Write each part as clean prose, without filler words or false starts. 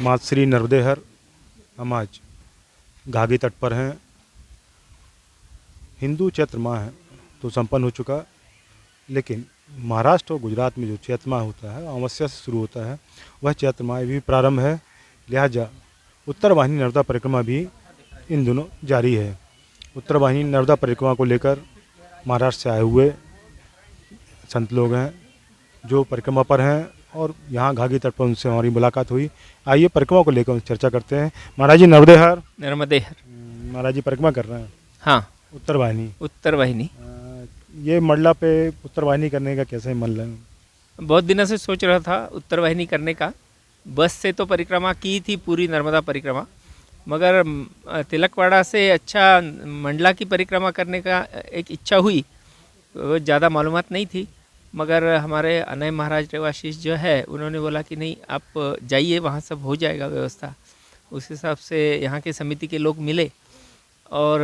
मातश्री नर्मदेहर हम आज घाघी तट पर हैं। हिंदू चैत्र माह है तो संपन्न हो चुका, लेकिन महाराष्ट्र और गुजरात में जो चैत्र माह होता है अमावस्या से शुरू होता है, वह चैत्र माह भी प्रारंभ है। लिहाजा उत्तर वाहिनी नर्मदा परिक्रमा भी इन दिनों जारी है। उत्तर वाहिनी नर्मदा परिक्रमा को लेकर महाराष्ट्र से आए हुए संत लोग हैं जो परिक्रमा पर हैं और यहाँ घाघी तट पर उनसे हमारी मुलाकात हुई। आइए परिक्रमा को लेकर चर्चा करते हैं। महाराज जी नर्मदे हर। महाराज जी परिक्रमा कर रहे हैं। हाँ, उत्तर वाहिनी। उत्तर वाहिनी। ये मंडला पे उत्तर वाहिनी करने का कैसे मन लगा? बहुत दिनों से सोच रहा था उत्तर वाहिनी करने का। बस से तो परिक्रमा की थी, पूरी नर्मदा परिक्रमा, मगर तिलकवाड़ा से अच्छा मंडला की परिक्रमा करने का एक इच्छा हुई। ज़्यादा मालूमात नहीं थी, मगर हमारे अनय महाराज रेवाशीष जो है उन्होंने बोला कि नहीं, आप जाइए, वहाँ सब हो जाएगा व्यवस्था। उस हिसाब से यहाँ के समिति के लोग मिले और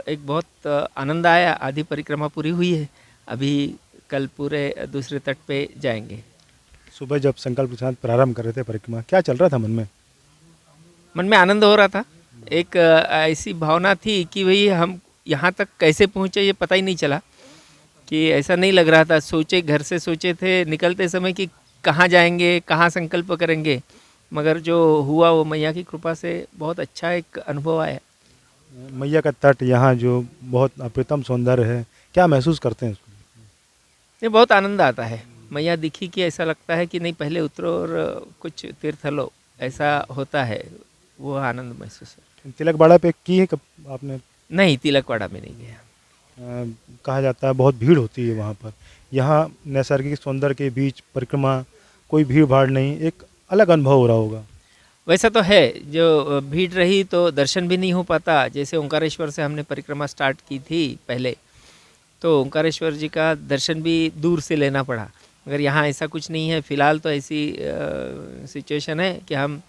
एक बहुत आनंद आया। आधी परिक्रमा पूरी हुई है, अभी कल पूरे दूसरे तट पे जाएंगे। सुबह जब संकल्प के साथ प्रारंभ कर रहे थे परिक्रमा, क्या चल रहा था मन में? मन में आनंद हो रहा था। एक ऐसी भावना थी कि भाई हम यहाँ तक कैसे पहुँचे ये पता ही नहीं चला, कि ऐसा नहीं लग रहा था। सोचे, घर से सोचे थे निकलते समय कि कहाँ जाएंगे, कहाँ संकल्प करेंगे, मगर जो हुआ वो मैया की कृपा से बहुत अच्छा एक अनुभव आया। मैया का तट यहाँ जो बहुत अप्रतिम सौंदर्य है, क्या महसूस करते हैं उसको? ये बहुत आनंद आता है। मैया दिखी कि ऐसा लगता है कि नहीं, पहले उतरो और कुछ तीर्थ लो, ऐसा होता है, वो आनंद महसूस हो। तिलकवाड़ा पे की है कब आपने? नहीं, तिलकवाड़ा में नहीं गया। कहा जाता है बहुत भीड़ होती है वहाँ पर। यहाँ नैसर्गिक सौंदर्य के बीच परिक्रमा, कोई भीड़ भाड़ नहीं, एक अलग अनुभव हो रहा होगा। वैसा तो है, जो भीड़ रही तो दर्शन भी नहीं हो पाता। जैसे ओंकारेश्वर से हमने परिक्रमा स्टार्ट की थी पहले, तो ओंकारेश्वर जी का दर्शन भी दूर से लेना पड़ा, मगर यहाँ ऐसा कुछ नहीं है। फ़िलहाल तो ऐसी सिचुएशन है कि हम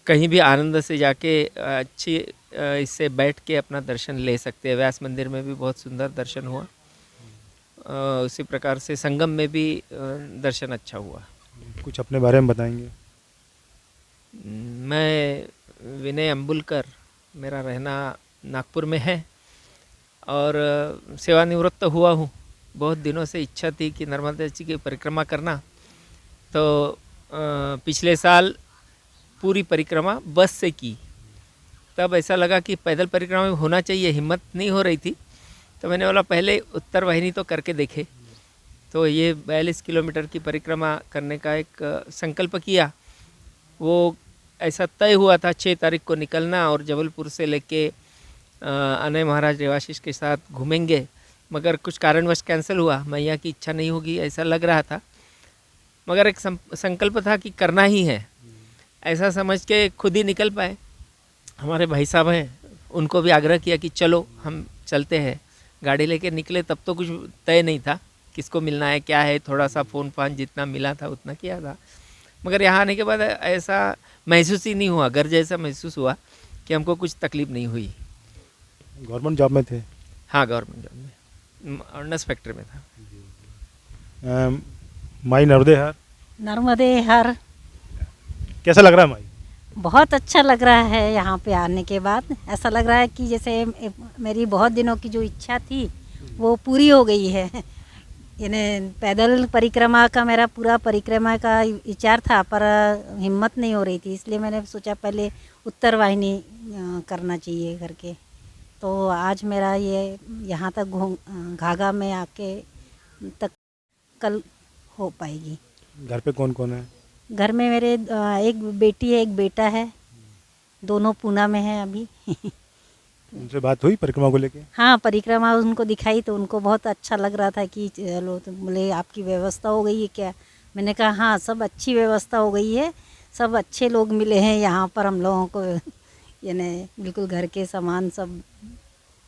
कहीं भी आनंद से जाके अच्छी इससे बैठ के अपना दर्शन ले सकते हैं। व्यास मंदिर में भी बहुत सुंदर दर्शन हुआ, उसी प्रकार से संगम में भी दर्शन अच्छा हुआ। कुछ अपने बारे में बताएंगे? मैं विनय अंबुलकर, मेरा रहना नागपुर में है और सेवानिवृत्त हुआ हूँ। बहुत दिनों से इच्छा थी कि नर्मदा जी की परिक्रमा करना, तो पिछले साल पूरी परिक्रमा बस से की। तब ऐसा लगा कि पैदल परिक्रमा में होना चाहिए, हिम्मत नहीं हो रही थी, तो मैंने बोला पहले उत्तर वाहिनी तो करके देखे। तो ये 42 किलोमीटर की परिक्रमा करने का एक संकल्प किया। वो ऐसा तय हुआ था 6 तारीख को निकलना और जबलपुर से लेके अनय महाराज रेवाशीष के साथ घूमेंगे, मगर कुछ कारणवश कैंसिल हुआ। मैया की इच्छा नहीं होगी ऐसा लग रहा था, मगर एक संकल्प था कि करना ही है, ऐसा समझ के खुद ही निकल पाए। हमारे भाई साहब हैं, उनको भी आग्रह किया कि चलो हम चलते हैं। गाड़ी लेके निकले, तब तो कुछ तय नहीं था किसको मिलना है क्या है, थोड़ा सा फ़ोन फान जितना मिला था उतना किया था, मगर यहाँ आने के बाद ऐसा महसूस ही नहीं हुआ, घर जैसा महसूस हुआ कि हमको कुछ तकलीफ़ नहीं हुई। गवर्नमेंट जॉब में थे? हाँ, गवर्नमेंट जॉब में, अर्नस फैक्ट्री में था। माई नर्मदे हर। नर्मदे हर। कैसा लग रहा है माई? बहुत अच्छा लग रहा है। यहाँ पे आने के बाद ऐसा लग रहा है कि जैसे मेरी बहुत दिनों की जो इच्छा थी वो पूरी हो गई है। यानी पैदल परिक्रमा का मेरा पूरा परिक्रमा का विचार था, पर हिम्मत नहीं हो रही थी, इसलिए मैंने सोचा पहले उत्तर वाहिनी करना चाहिए करके। तो आज मेरा ये यहाँ तक घाघा में आके तक कल हो पाएगी। घर पे कौन कौन है? घर में मेरे एक बेटी है, एक बेटा है, दोनों पूना में है अभी। उनसे बात हुई परिक्रमा को लेके? हाँ, परिक्रमा उनको दिखाई तो उनको बहुत अच्छा लग रहा था कि चलो, तो बोले आपकी व्यवस्था हो गई है क्या? मैंने कहा हाँ, सब अच्छी व्यवस्था हो गई है, सब अच्छे लोग मिले हैं यहाँ पर हम लोगों को। यानी बिल्कुल घर के सामान सब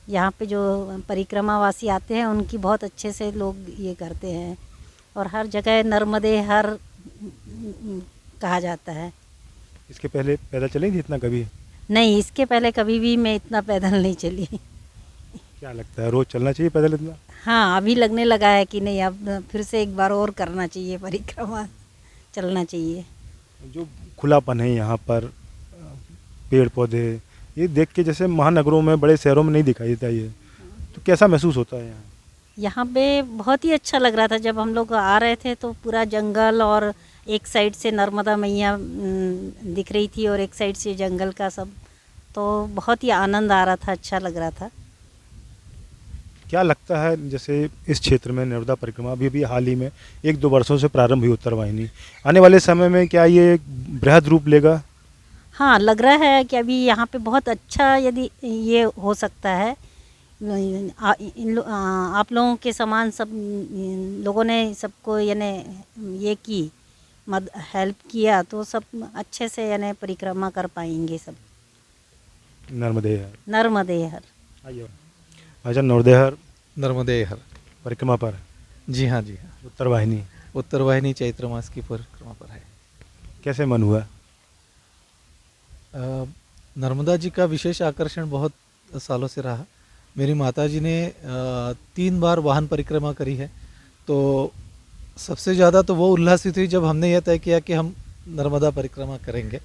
यहाँ पे जो परिक्रमावासी आते हैं उनकी बहुत अच्छे से लोग ये करते हैं, और हर जगह नर्मदे हर कहा जाता है। इसके पहले पैदल चली थी इतना कभी? नहीं, इसके पहले कभी भी मैं इतना पैदल नहीं चली। क्या लगता है रोज़ चलना चाहिए पैदल इतना? हाँ, अभी लगने लगा है कि नहीं, अब फिर से एक बार और करना चाहिए परिक्रमा, चलना चाहिए। जो खुलापन है यहाँ पर, पेड़ पौधे, ये देख के जैसे महानगरों में, बड़े शहरों में नहीं दिखाई देता ये, तो कैसा महसूस होता है यहाँ? यहाँ पे बहुत ही अच्छा लग रहा था। जब हम लोग आ रहे थे तो पूरा जंगल और एक साइड से नर्मदा मैया दिख रही थी और एक साइड से जंगल का सब, तो बहुत ही आनंद आ रहा था, अच्छा लग रहा था। क्या लगता है जैसे इस क्षेत्र में नर्मदा परिक्रमा अभी अभी हाल ही में 1-2 वर्षों से प्रारंभ हुई उत्तर वाहिनी, आने वाले समय में क्या ये एक बृहद रूप लेगा? हाँ, लग रहा है कि अभी यहाँ पे बहुत अच्छा यदि ये हो सकता है। आप लोगों के समान सब लोगों ने सबको यानी ये की मद हेल्प किया तो सब अच्छे से यानी परिक्रमा कर पाएंगे सब। नर्मदे हर। नर्मदे हर। आइए भाईजान, नर्मदे हर नर्मदे हर। परिक्रमा पर जी हाँ, जी हाँ। उत्तर वाहिनी उत्तर वाहिनी चैत्र मास की परिक्रमा पर है। कैसे मन हुआ? नर्मदा जी का विशेष आकर्षण बहुत सालों से रहा। मेरी माताजी ने 3 बार वाहन परिक्रमा करी है, तो सबसे ज़्यादा तो वो उल्लासित हुई जब हमने यह तय किया कि हम नर्मदा परिक्रमा करेंगे।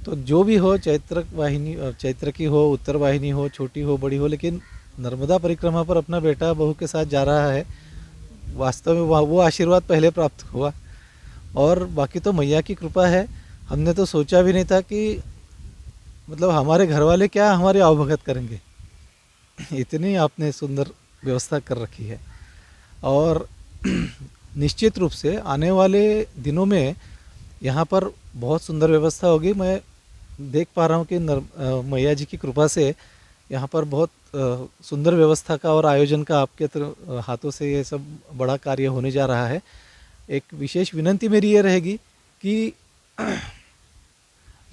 तो जो भी हो, चैत्र वाहिनी, चैत्र की हो, उत्तर वाहिनी हो, छोटी हो बड़ी हो, लेकिन नर्मदा परिक्रमा पर अपना बेटा बहू के साथ जा रहा है, वास्तव में वो आशीर्वाद पहले प्राप्त हुआ। और बाकी तो मैया की कृपा है। हमने तो सोचा भी नहीं था कि मतलब हमारे घर वाले क्या हमारे आवभगत करेंगे, इतनी आपने सुंदर व्यवस्था कर रखी है। और निश्चित रूप से आने वाले दिनों में यहाँ पर बहुत सुंदर व्यवस्था होगी। मैं देख पा रहा हूँ कि मैया जी की कृपा से यहाँ पर बहुत सुंदर व्यवस्था का और आयोजन का आपके हाथों से ये सब बड़ा कार्य होने जा रहा है। एक विशेष विनंती मेरी ये रहेगी कि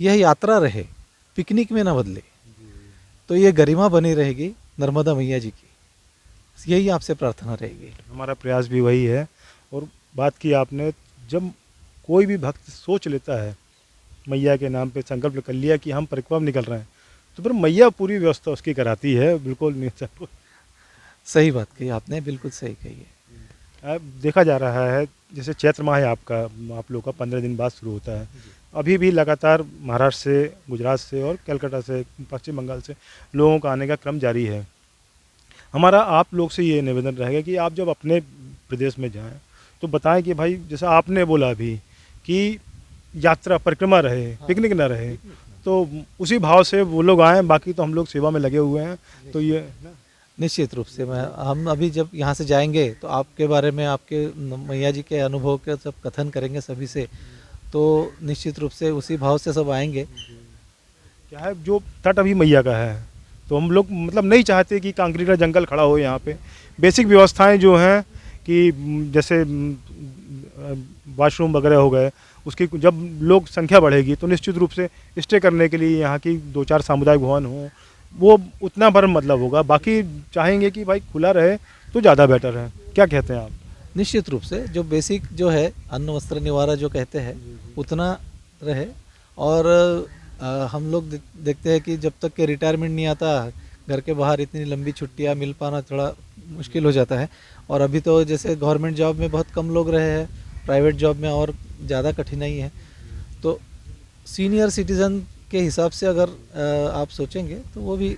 यह यात्रा रहे, पिकनिक में ना बदले, तो ये गरिमा बनी रहेगी नर्मदा मैया जी की। यही आपसे प्रार्थना रहेगी। हमारा प्रयास भी वही है। और बात की आपने, जब कोई भी भक्त सोच लेता है, मैया के नाम पे संकल्प कर लिया कि हम परिक्रमा में निकल रहे हैं, तो फिर मैया पूरी व्यवस्था उसकी कराती है। बिल्कुल नहीं, सही बात कही आपने, बिल्कुल सही कही है। अब देखा जा रहा है जैसे चैत्र माह है आपका, आप लोग का 15 दिन बाद शुरू होता है। अभी भी लगातार महाराष्ट्र से, गुजरात से और कलकत्ता से, पश्चिम बंगाल से लोगों का आने का क्रम जारी है। हमारा आप लोग से ये निवेदन रहेगा कि आप जब अपने प्रदेश में जाएं तो बताएं कि भाई जैसा आपने बोला अभी कि यात्रा परिक्रमा रहे, पिकनिक ना रहे, तो उसी भाव से वो लोग आएँ। बाकी तो हम लोग सेवा में लगे हुए हैं, तो ये निश्चित रूप से हम अभी जब यहाँ से जाएंगे तो आपके बारे में, आपके मैया जी के अनुभव के सब कथन करेंगे सभी से, तो निश्चित रूप से उसी भाव से सब आएंगे। क्या है, जो तट अभी मैया का है, तो हम लोग मतलब नहीं चाहते कि कंक्रीट का जंगल खड़ा हो यहाँ पे। बेसिक व्यवस्थाएं जो हैं कि जैसे वॉशरूम वगैरह हो गए, उसकी जब लोग संख्या बढ़ेगी तो निश्चित रूप से स्टे करने के लिए यहाँ की 2-4 सामुदायिक भवन हों, वो उतना भर मतलब होगा। बाकी चाहेंगे कि भाई खुला रहे तो ज़्यादा बेटर है। क्या कहते हैं आप? निश्चित रूप से जो बेसिक जो है, अन्न वस्त्र निवारा जो कहते हैं, उतना रहे। और हम लोग देखते हैं कि जब तक के रिटायरमेंट नहीं आता, घर के बाहर इतनी लंबी छुट्टियां मिल पाना थोड़ा मुश्किल हो जाता है। और अभी तो जैसे गवर्नमेंट जॉब में बहुत कम लोग रहे हैं, प्राइवेट जॉब में और ज़्यादा कठिनाई है। तो सीनियर सिटीज़न के हिसाब से अगर आप सोचेंगे तो वो भी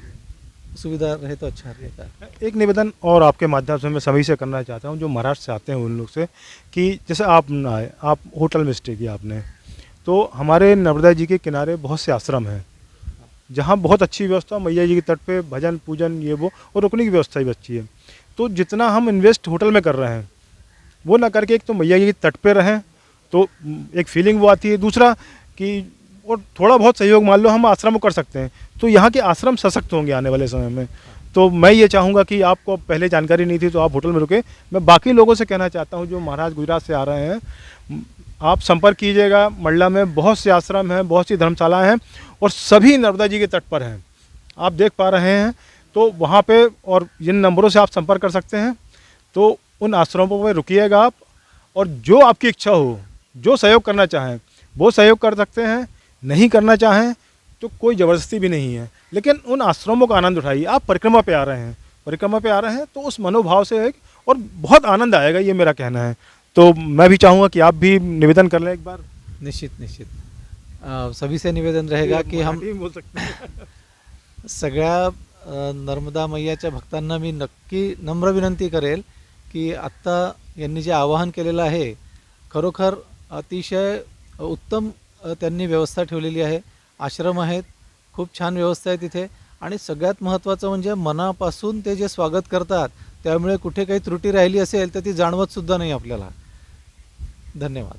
सुविधा रहे तो अच्छा रहेगा। एक निवेदन और आपके माध्यम से मैं सभी से करना चाहता हूँ जो महाराष्ट्र से आते हैं उन लोग से, कि जैसे आप ना आए, आप होटल में स्टे किया आपने, तो हमारे नर्मदा जी के किनारे बहुत से आश्रम हैं जहाँ बहुत अच्छी व्यवस्था, मैया जी के तट पे भजन पूजन ये वो, और रुकने की व्यवस्था भी अच्छी है। तो जितना हम इन्वेस्ट होटल में कर रहे हैं वो ना करके एक तो मैया जी के तट पे रहें, तो एक फीलिंग वो आती है। दूसरा कि और थोड़ा बहुत सहयोग मान लो हम आश्रम को कर सकते हैं, तो यहाँ के आश्रम सशक्त होंगे आने वाले समय में। तो मैं ये चाहूँगा कि आपको पहले जानकारी नहीं थी तो आप होटल में रुके। मैं बाकी लोगों से कहना चाहता हूँ जो महाराष्ट्र गुजरात से आ रहे हैं, आप संपर्क कीजिएगा। मंडला में बहुत से आश्रम हैं, बहुत सी धर्मशालाएँ हैं और सभी नर्मदा जी के तट पर हैं, आप देख पा रहे हैं। तो वहाँ पे और जिन नंबरों से आप संपर्क कर सकते हैं, तो उन आश्रमों में रुकिएगा आप, और जो आपकी इच्छा हो, जो सहयोग करना चाहें वो सहयोग कर सकते हैं, नहीं करना चाहें तो कोई ज़बरदस्ती भी नहीं है। लेकिन उन आश्रमों का आनंद उठाइए। आप परिक्रमा पे आ रहे हैं, परिक्रमा पे आ रहे हैं तो उस मनोभाव से एक और बहुत आनंद आएगा, ये मेरा कहना है। तो मैं भी चाहूँगा कि आप भी निवेदन कर लें एक बार। निश्चित निश्चित। सभी से निवेदन रहेगा की हम मराठी बोल सकते हैं. सगळ्या नर्मदा मैयाच्या भक्तांना मी नक्की नम्र विनंती करेल की आत्ता यांनी जे आवाहन केलेलं आहे खरोखर अतिशय उत्तम त्यांनी व्यवस्था ठेवलेली आहे. आश्रम आहेत, खूप छान व्यवस्था आहे तिथे आणि सगळ्यात महत्त्वाचं म्हणजे मनापासून ते जे स्वागत करतात त्यामुळे कुठे काही त्रुटी राहिली असेल तर ती जाणवतसुद्धा नाही आपल्याला. धन्यवाद.